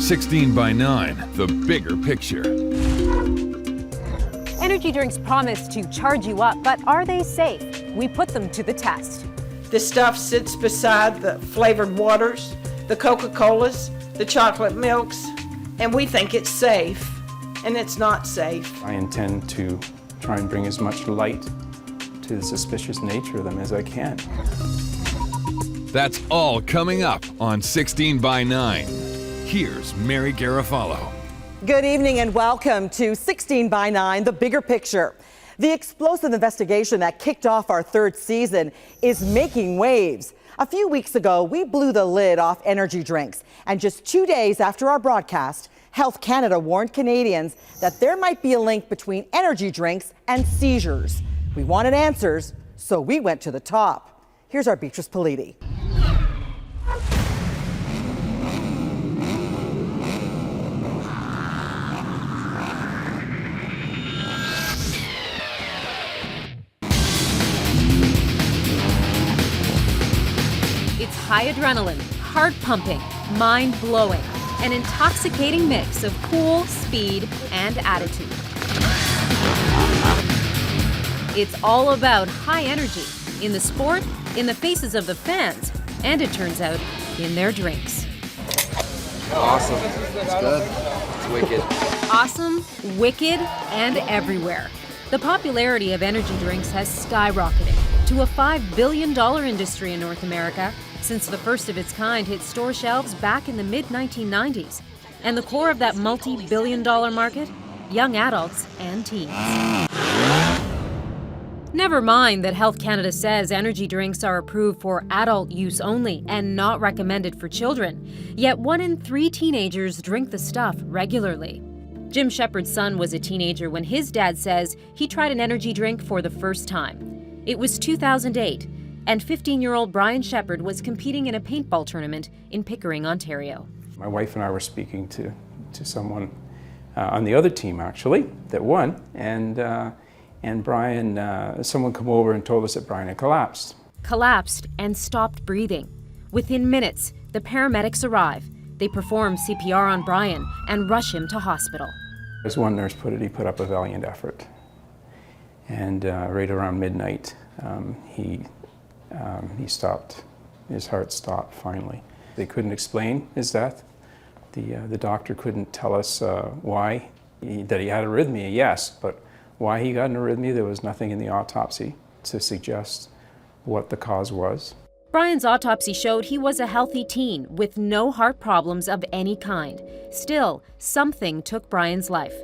16 by 9, the bigger picture. Energy drinks promise to charge you up, but are they safe? We put them to the test. This stuff sits beside the flavored waters, the Coca-Colas, the chocolate milks, and we think it's safe, and it's not safe. I intend to try and bring as much light to the suspicious nature of them as I can. That's all coming up on 16 by 9. Here's Mary Garofalo. Good evening and welcome to 16 by 9, the bigger picture. The explosive investigation that kicked off our third season is making waves. A few weeks ago, we blew the lid off energy drinks. And just 2 days after our broadcast, Health Canada warned Canadians that there might be a link between energy drinks and seizures. We wanted answers, so we went to the top. Here's our Beatrice Politi. It's high adrenaline, heart pumping, mind blowing, an intoxicating mix of cool, speed, and attitude. It's all about high energy in the sport, in the faces of the fans, and it turns out, in their drinks. Awesome. It's good. It's wicked. Awesome, wicked, and everywhere. The popularity of energy drinks has skyrocketed to a $5 billion industry in North America since the first of its kind hit store shelves back in the mid-1990s. And the core of that multi-billion-dollar market? Young adults and teens. Never mind that Health Canada says energy drinks are approved for adult use only and not recommended for children. Yet 1 in 3 teenagers drink the stuff regularly. Jim Shepard's son was a teenager when his dad says he tried an energy drink for the first time. It was 2008, and 15-year-old Brian Shepard was competing in a paintball tournament in Pickering, Ontario. My wife and I were speaking to someone on the other team, actually, that won, and Brian, someone came over and told us that Brian had collapsed. Collapsed and stopped breathing. Within minutes, the paramedics arrive. They perform CPR on Brian and rush him to hospital. As one nurse put it, he put up a valiant effort. And right around midnight, he stopped. His heart stopped finally. They couldn't explain his death. The doctor couldn't tell us why. That he had arrhythmia, yes, but why he got an arrhythmia, there was nothing in the autopsy to suggest what the cause was. Brian's autopsy showed he was a healthy teen with no heart problems of any kind. Still, something took Brian's life.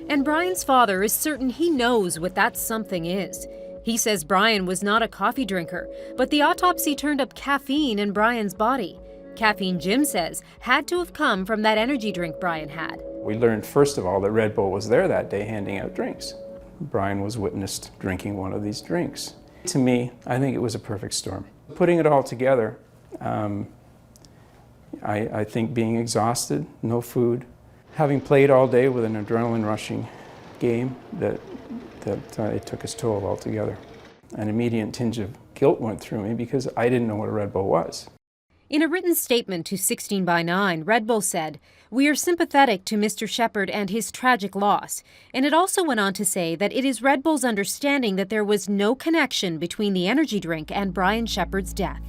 And Brian's father is certain he knows what that something is. He says Brian was not a coffee drinker, but the autopsy turned up caffeine in Brian's body. Caffeine, Jim says, had to have come from that energy drink Brian had. We learned, first of all, that Red Bull was there that day handing out drinks. Brian was witnessed drinking one of these drinks. To me, I think it was a perfect storm. Putting it all together, I think being exhausted, no food, having played all day with an adrenaline-rushing game, that it took its toll altogether. An immediate tinge of guilt went through me because I didn't know what a Red Bull was. In a written statement to 16 by 9, Red Bull said, "We are sympathetic to Mr. Shepard and his tragic loss." And it also went on to say that it is Red Bull's understanding that there was no connection between the energy drink and Brian Shepard's death.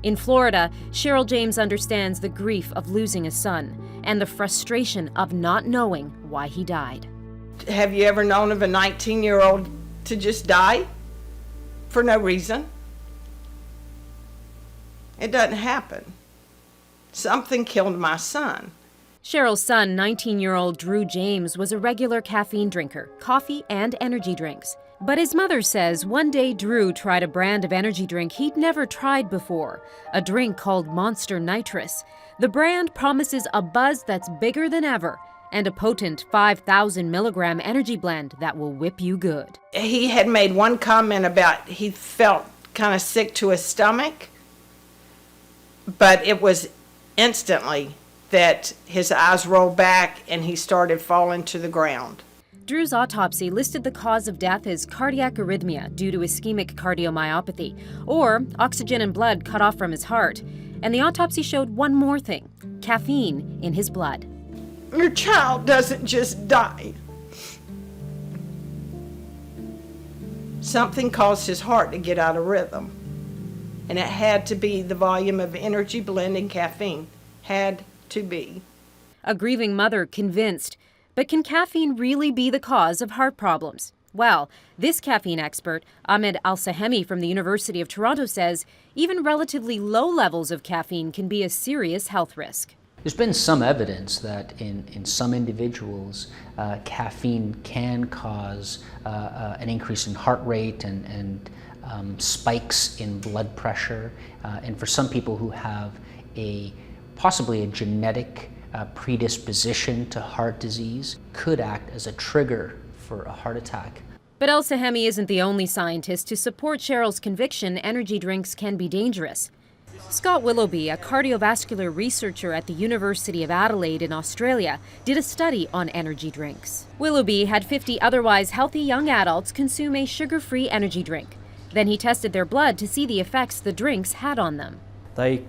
In Florida, Cheryl James understands the grief of losing a son and the frustration of not knowing why he died. Have you ever known of a 19-year-old to just die for no reason? It doesn't happen. Something killed my son. Cheryl's son, 19-year-old Drew James, was a regular caffeine drinker, coffee and energy drinks. But his mother says one day Drew tried a brand of energy drink he'd never tried before, a drink called Monster Nitrous. The brand promises a buzz that's bigger than ever and a potent 5,000 milligram energy blend that will whip you good. He had made one comment about he felt kind of sick to his stomach, but it was instantly that his eyes rolled back and he started falling to the ground. Drew's autopsy listed the cause of death as cardiac arrhythmia due to ischemic cardiomyopathy, or oxygen and blood cut off from his heart. And the autopsy showed one more thing: caffeine in his blood. Your child doesn't just die. Something caused his heart to get out of rhythm. And it had to be the volume of energy blend and caffeine. Had to be. A grieving mother convinced. But can caffeine really be the cause of heart problems? Well, this caffeine expert, Ahmed Al-Sahemi from the University of Toronto, says even relatively low levels of caffeine can be a serious health risk. There's been some evidence that in some individuals, caffeine can cause an increase in heart rate and spikes in blood pressure. And for some people who have possibly a genetic predisposition to heart disease, could act as a trigger for a heart attack. But Al-Sahemi isn't the only scientist to support Cheryl's conviction energy drinks can be dangerous. Scott Willoughby, a cardiovascular researcher at the University of Adelaide in Australia, did a study on energy drinks. Willoughby had 50 otherwise healthy young adults consume a sugar-free energy drink. Then he tested their blood to see the effects the drinks had on them. They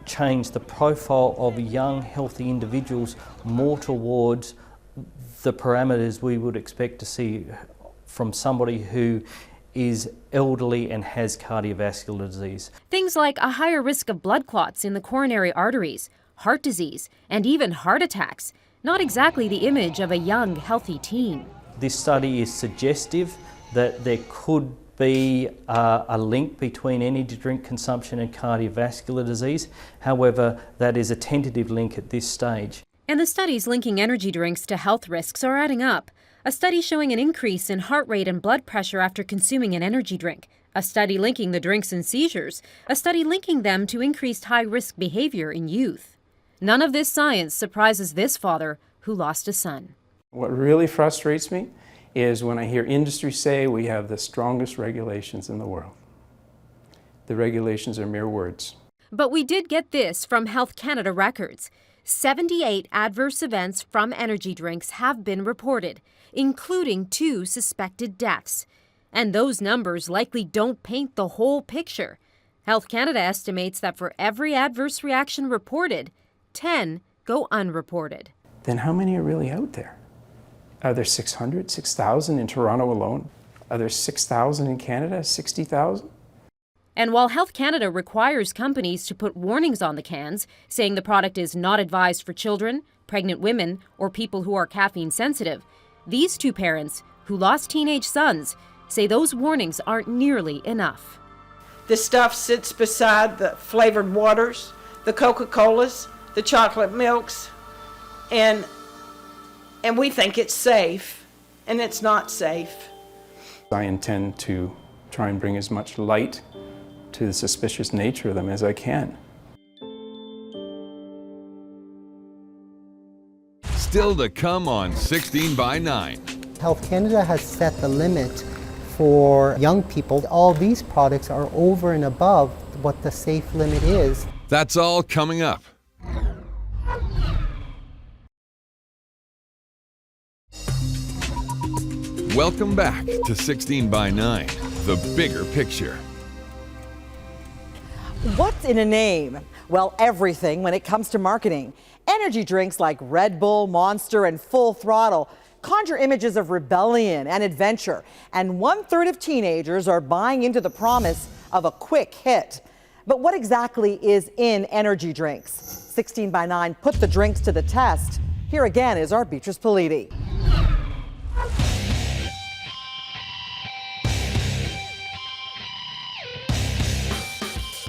changed the profile of young, healthy individuals more towards the parameters we would expect to see from somebody who is elderly and has cardiovascular disease. Things like a higher risk of blood clots in the coronary arteries, heart disease, and even heart attacks. Not exactly the image of a young, healthy teen. This study is suggestive that there could be a link between energy drink consumption and cardiovascular disease. However, that is a tentative link at this stage. And the studies linking energy drinks to health risks are adding up. A study showing an increase in heart rate and blood pressure after consuming an energy drink. A study linking the drinks and seizures. A study linking them to increased high-risk behavior in youth. None of this science surprises this father who lost a son. What really frustrates me is when I hear industry say we have the strongest regulations in the world. The regulations are mere words. But we did get this from Health Canada records. 78 adverse events from energy drinks have been reported, including 2 suspected deaths. And those numbers likely don't paint the whole picture. Health Canada estimates that for every adverse reaction reported, 10 go unreported. Then how many are really out there? Are there 600, 6,000 in Toronto alone? Are there 6,000 in Canada, 60,000? And while Health Canada requires companies to put warnings on the cans, saying the product is not advised for children, pregnant women, or people who are caffeine sensitive, these 2 parents, who lost teenage sons, say those warnings aren't nearly enough. This stuff sits beside the flavored waters, the Coca-Colas, the chocolate milks, and we think it's safe, and it's not safe. I intend to try and bring as much light to the suspicious nature of them as I can. Still to come on 16 by 9. Health Canada has set the limit for young people. All these products are over and above what the safe limit is. That's all coming up. Welcome back to 16 by 9, the bigger picture. What's in a name? Well, everything when it comes to marketing. Energy drinks like Red Bull, Monster, and Full Throttle conjure images of rebellion and adventure. And 1/3 of teenagers are buying into the promise of a quick hit. But what exactly is in energy drinks? 16 by 9 put the drinks to the test. Here again is our Beatrice Politi.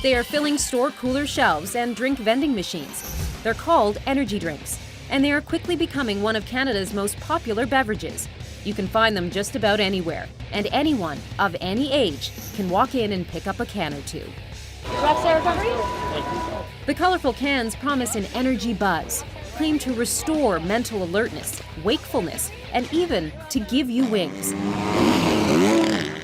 They are filling store cooler shelves and drink vending machines. They're called energy drinks, and they are quickly becoming one of Canada's most popular beverages. You can find them just about anywhere, and anyone of any age can walk in and pick up a can or 2. The colorful cans promise an energy buzz, claim to restore mental alertness, wakefulness, and even to give you wings.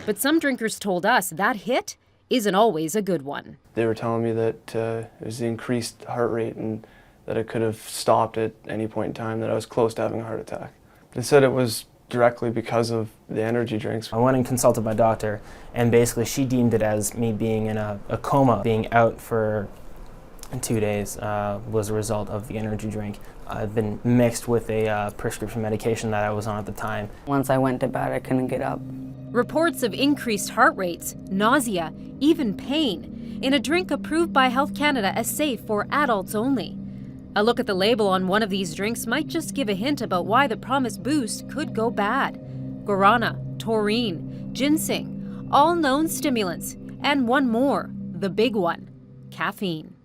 But some drinkers told us that hit isn't always a good one. They were telling me that it was the increased heart rate and that it could have stopped at any point in time, that I was close to having a heart attack. They said it was directly because of the energy drinks. I went and consulted my doctor, and basically she deemed it as me being in a coma, being out for in 2 days was a result of the energy drink. I've been mixed with a prescription medication that I was on at the time. Once I went to bed, I couldn't get up. Reports of increased heart rates, nausea, even pain in a drink approved by Health Canada as safe for adults only. A look at the label on one of these drinks might just give a hint about why the promised boost could go bad. Guarana, taurine, ginseng, all known stimulants, and one more, the big one, caffeine.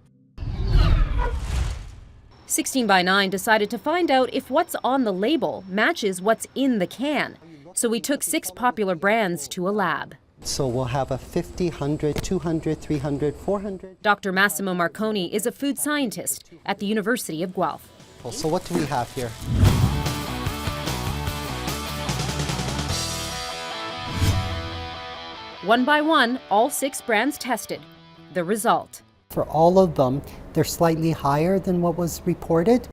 16 by 9 decided to find out if what's on the label matches what's in the can. So we took 6 popular brands to a lab. So we'll have a 50, 100, 200, 300, 400. Dr. Massimo Marconi is a food scientist at the University of Guelph. So what do we have here? One by one, all 6 brands tested. The result. For all of them, they're slightly higher than what was reported.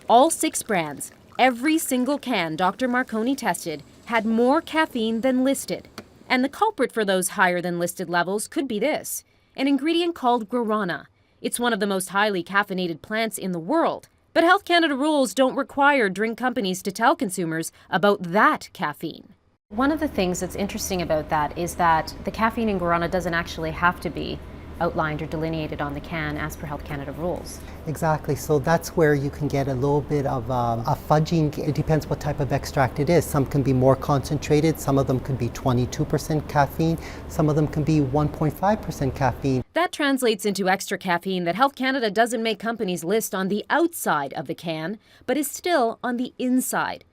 All 6 brands, every single can Dr. Marconi tested, had more caffeine than listed. And the culprit for those higher than listed levels could be this, an ingredient called guarana. It's one of the most highly caffeinated plants in the world. But Health Canada rules don't require drink companies to tell consumers about that caffeine. One of the things that's interesting about that is that the caffeine in guarana doesn't actually have to be outlined or delineated on the can as per Health Canada rules. Exactly, so that's where you can get a little bit of a fudging. It depends what type of extract it is. Some can be more concentrated, some of them could be 22% caffeine, some of them can be 1.5% caffeine. That translates into extra caffeine that Health Canada doesn't make companies list on the outside of the can, but is still on the inside.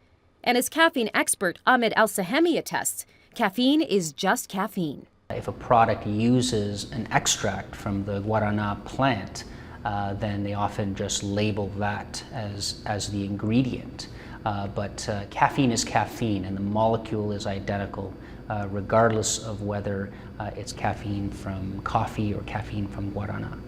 And as caffeine expert Ahmed El-Sahemi attests, caffeine is just caffeine. If a product uses an extract from the guarana plant, then they often just label that as the ingredient. But caffeine is caffeine, and the molecule is identical, regardless of whether it's caffeine from coffee or caffeine from guarana.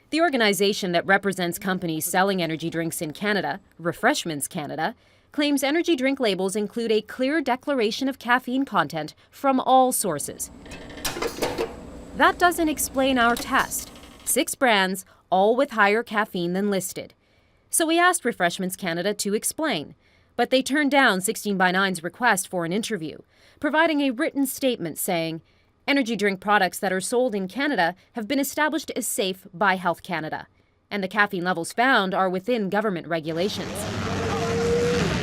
The organization that represents companies selling energy drinks in Canada, Refreshments Canada, claims energy drink labels include a clear declaration of caffeine content from all sources. That doesn't explain our test. 6 brands, all with higher caffeine than listed. So we asked Refreshments Canada to explain, but they turned down 16 by 9's request for an interview, providing a written statement saying, energy drink products that are sold in Canada have been established as safe by Health Canada, and the caffeine levels found are within government regulations.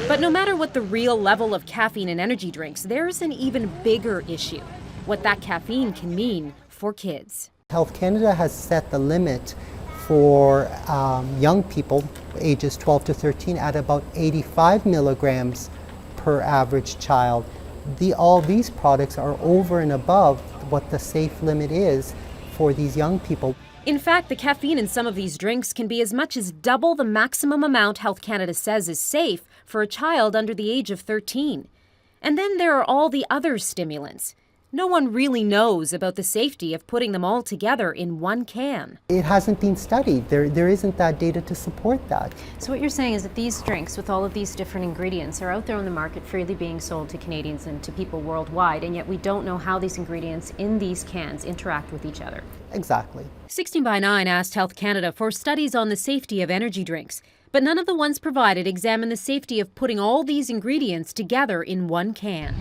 But no matter what the real level of caffeine in energy drinks, there's an even bigger issue, what that caffeine can mean for kids. Health Canada has set the limit for young people, ages 12 to 13, at about 85 milligrams per average child. All these products are over and above what the safe limit is for these young people. In fact, the caffeine in some of these drinks can be as much as double the maximum amount Health Canada says is safe for a child under the age of 13. And then there are all the other stimulants. No one really knows about the safety of putting them all together in one can. It hasn't been studied. There isn't that data to support that. So what you're saying is that these drinks with all of these different ingredients are out there on the market freely being sold to Canadians and to people worldwide, and yet we don't know how these ingredients in these cans interact with each other. Exactly. 16 by 9 asked Health Canada for studies on the safety of energy drinks, but none of the ones provided examine the safety of putting all these ingredients together in one can.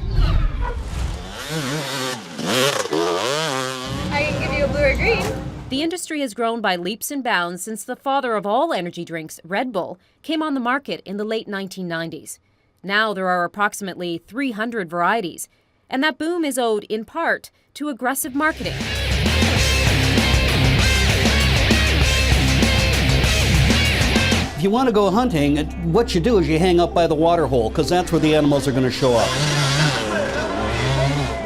I can give you a blue or green. The industry has grown by leaps and bounds since the father of all energy drinks, Red Bull, came on the market in the late 1990s. Now there are approximately 300 varieties, and that boom is owed in part to aggressive marketing. If you want to go hunting, what you do is you hang up by the water hole, because that's where the animals are going to show up.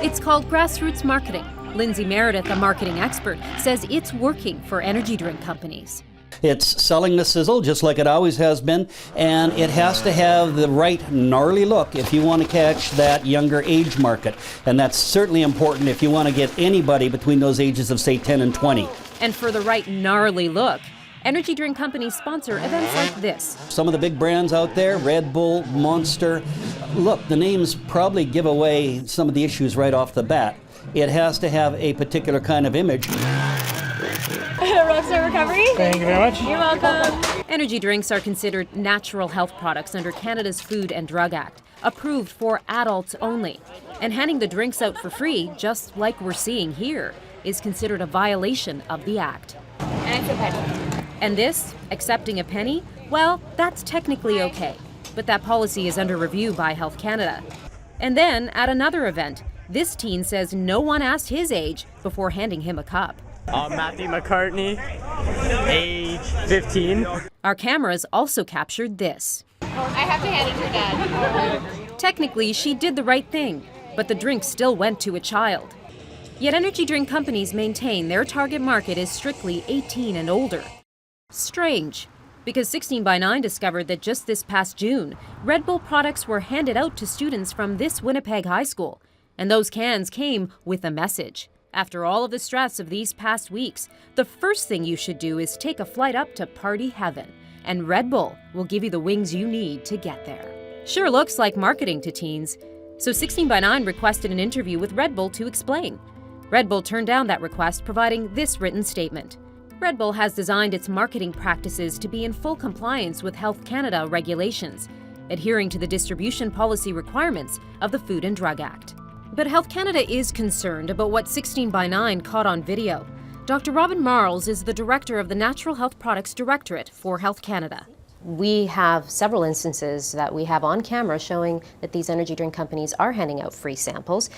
It's called grassroots marketing. Lindsay Meredith, a marketing expert, says it's working for energy drink companies. It's selling the sizzle just like it always has been, and it has to have the right gnarly look if you want to catch that younger age market. And that's certainly important if you want to get anybody between those ages of, say, 10 and 20. And for the right gnarly look, energy drink companies sponsor events like this. Some of the big brands out there, Red Bull, Monster, look, the names probably give away some of the issues right off the bat. It has to have a particular kind of image. Rockstar Recovery. Thank you very much. You're welcome. Energy drinks are considered natural health products under Canada's Food and Drug Act, approved for adults only. And handing the drinks out for free, just like we're seeing here, is considered a violation of the act. And it's a penny. And this, accepting a penny, well, that's technically okay. But that policy is under review by Health Canada. And then, at another event, this teen says no one asked his age before handing him a cup. Matthew McCartney, age 15. Our cameras also captured this. I have to hand it to Dad. Technically, she did the right thing, but the drink still went to a child. Yet energy drink companies maintain their target market is strictly 18 and older. Strange, because 16 by 9 discovered that just this past June, Red Bull products were handed out to students from this Winnipeg high school, and those cans came with a message. After all of the stress of these past weeks, the first thing you should do is take a flight up to party heaven, and Red Bull will give you the wings you need to get there. Sure looks like marketing to teens, so 16 by 9 requested an interview with Red Bull to explain. Red Bull turned down that request, providing this written statement. Red Bull has designed its marketing practices to be in full compliance with Health Canada regulations, adhering to the distribution policy requirements of the Food and Drug Act. But Health Canada is concerned about what 16 by 9 caught on video. Dr. Robin Marles is the director of the Natural Health Products Directorate for Health Canada. We have several instances that we have on camera showing that these energy drink companies are handing out free samples.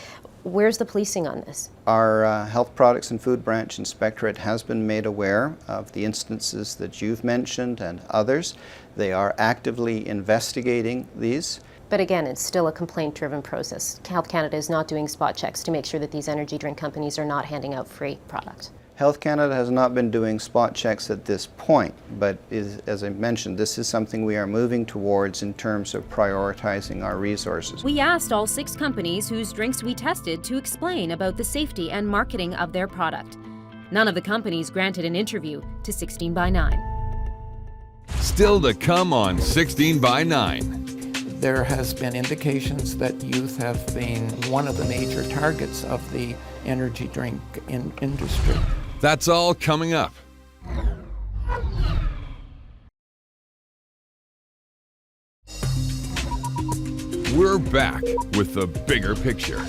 Where's the policing on this? Our Health Products and Food Branch Inspectorate has been made aware of the instances that you've mentioned and others. They are actively investigating these. But again, it's still a complaint-driven process. Health Canada is not doing spot checks to make sure that these energy drink companies are not handing out free product. Health Canada has not been doing spot checks at this point, but as I mentioned, this is something we are moving towards in terms of prioritizing our resources. We asked all 6 companies whose drinks we tested to explain about the safety and marketing of their product. None of the companies granted an interview to 16 by 9. Still to come on 16 by 9. There has been indications that youth have been one of the major targets of the energy drink industry. That's all coming up. We're back with the bigger picture.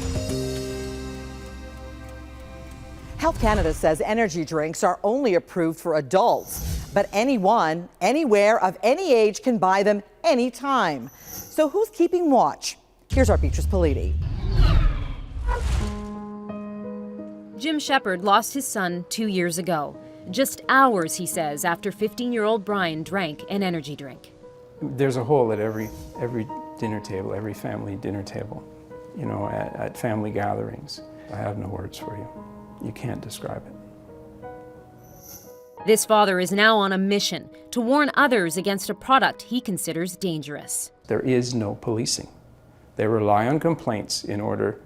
Health Canada says energy drinks are only approved for adults, but anyone, anywhere, of any age can buy them anytime. So who's keeping watch? Here's our Beatrice Politi. Jim Shepard lost his son 2 years ago. Just hours, he says, after 15-year-old Brian drank an energy drink. There's a hole at every dinner table, every family dinner table, you know, at family gatherings. I have no words for you. You can't describe it. This father is now on a mission to warn others against a product he considers dangerous. There is no policing. They rely on complaints in order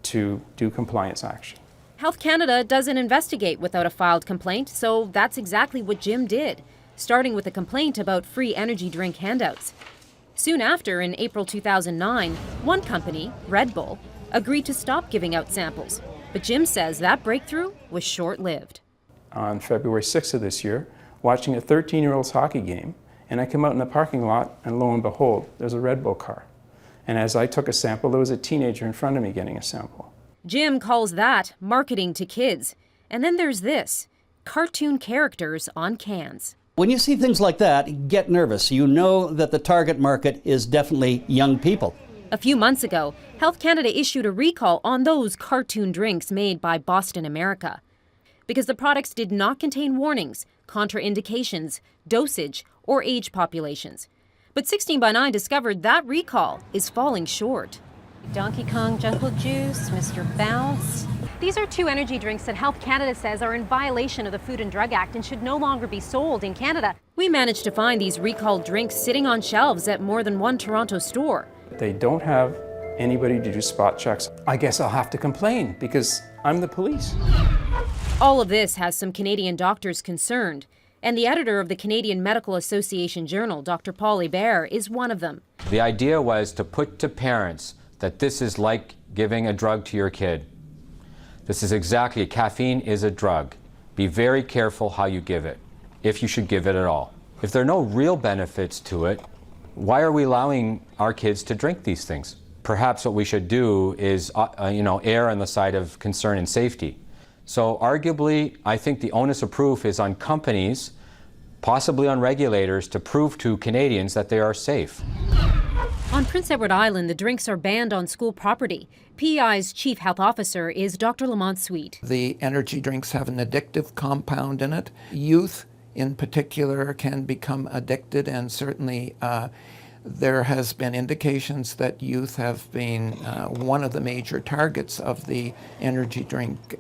to do compliance action. Health Canada doesn't investigate without a filed complaint, so that's exactly what Jim did, starting with a complaint about free energy drink handouts. Soon after, in April 2009, one company, Red Bull, agreed to stop giving out samples. But Jim says that breakthrough was short-lived. On February 6th of this year, watching a 13-year-old's hockey game, and I come out in the parking lot, and lo and behold, there's a Red Bull car. And as I took a sample, there was a teenager in front of me getting a sample. Jim calls that marketing to kids. And then there's this, cartoon characters on cans. When you see things like that, get nervous. You know that the target market is definitely young people. A few months ago, Health Canada issued a recall on those cartoon drinks made by Boston America, because the products did not contain warnings, contraindications, dosage, or age populations. But 16 by 9 discovered that recall is falling short. Donkey Kong Jungle Juice, Mr. Bounce. These are 2 energy drinks that Health Canada says are in violation of the Food and Drug Act and should no longer be sold in Canada. We managed to find these recalled drinks sitting on shelves at more than one Toronto store. They don't have anybody to do spot checks. I guess I'll have to complain because I'm the police. All of this has some Canadian doctors concerned, and the editor of the Canadian Medical Association Journal, Dr. Paul Hebert, is one of them. The idea was to put to parents that this is like giving a drug to your kid. This is exactly, caffeine is a drug. be very careful how you give it, if you should give it at all. If there are no real benefits to it, why are we allowing our kids to drink these things? Perhaps what we should do is err on the side of concern and safety. So arguably, I think the onus of proof is on companies, possibly on regulators, to prove to Canadians that they are safe. On Prince Edward Island, the drinks are banned on school property. PEI's chief health officer is Dr. Lamont Sweet. The energy drinks have an addictive compound in it. Youth in particular can become addicted, and certainly there has been indications that youth have been one of the major targets of the energy drink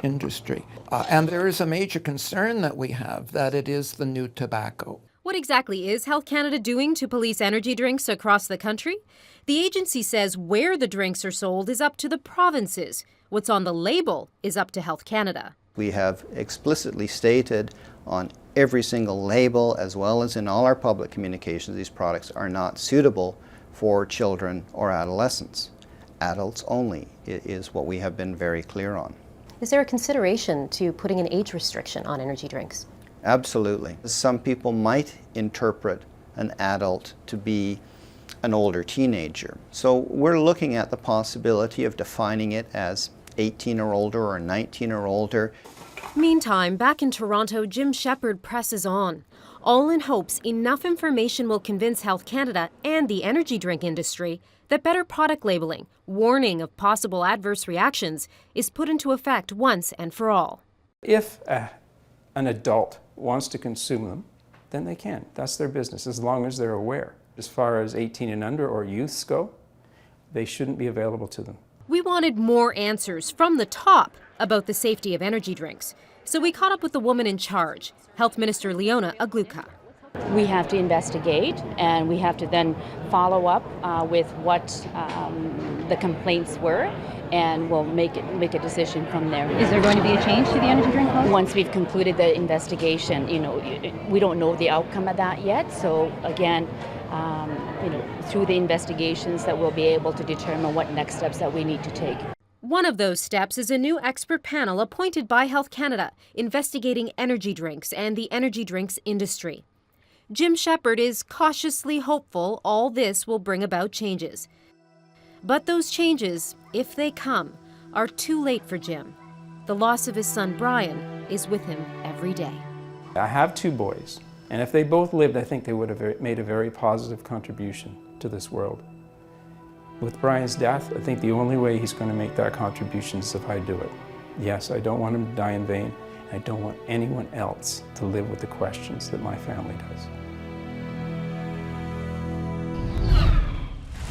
industry. And there is a major concern that we have that it is the new tobacco. What exactly is Health Canada doing to police energy drinks across the country? The agency says where the drinks are sold is up to the provinces. What's on the label is up to Health Canada. We have explicitly stated on every single label, as well as in all our public communications, these products are not suitable for children or adolescents. Adults only is what we have been very clear on. Is there a consideration to putting an age restriction on energy drinks? Absolutely. Some people might interpret an adult to be an older teenager. So we're looking at the possibility of defining it as 18 or older or 19 or older. Meantime, back in Toronto, Jim Shepard presses on, all in hopes enough information will convince Health Canada and the energy drink industry that better product labeling, warning of possible adverse reactions, is put into effect once and for all. If an adult wants to consume them, then they can. That's their business, as long as they're aware. As far as 18 and under or youths go, they shouldn't be available to them. We wanted more answers from the top about the safety of energy drinks, so we caught up with the woman in charge, Health Minister Leona Agluka. We have to investigate, and we have to then follow up with what the complaints were, and we'll make a decision from there. Is there going to be a change to the energy drink law? Once we've concluded the investigation, we don't know the outcome of that yet. So again, through the investigations that we'll be able to determine what next steps that we need to take. One of those steps is a new expert panel appointed by Health Canada investigating energy drinks and the energy drinks industry. Jim Shepard is cautiously hopeful all this will bring about changes. But those changes, if they come, are too late for Jim. The loss of his son Brian is with him every day. I have two boys, and if they both lived, I think they would have made a very positive contribution to this world. With Brian's death, I think the only way he's going to make that contribution is if I do it. Yes, I don't want him to die in vain. I don't want anyone else to live with the questions that my family does.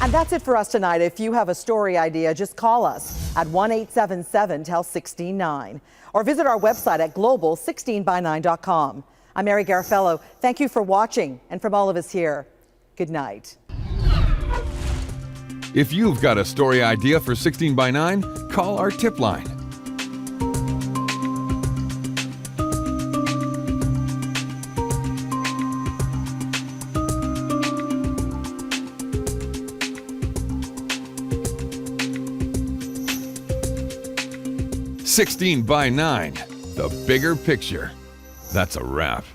And that's it for us tonight. If you have a story idea, just call us at 1-877-TEL-169 or visit our website at global16by9.com. I'm Mary Garfello. Thank you for watching, and from all of us here, good night. If you've got a story idea for 16 by 9, call our tip line. "16 by 9, the bigger picture." That's a wrap.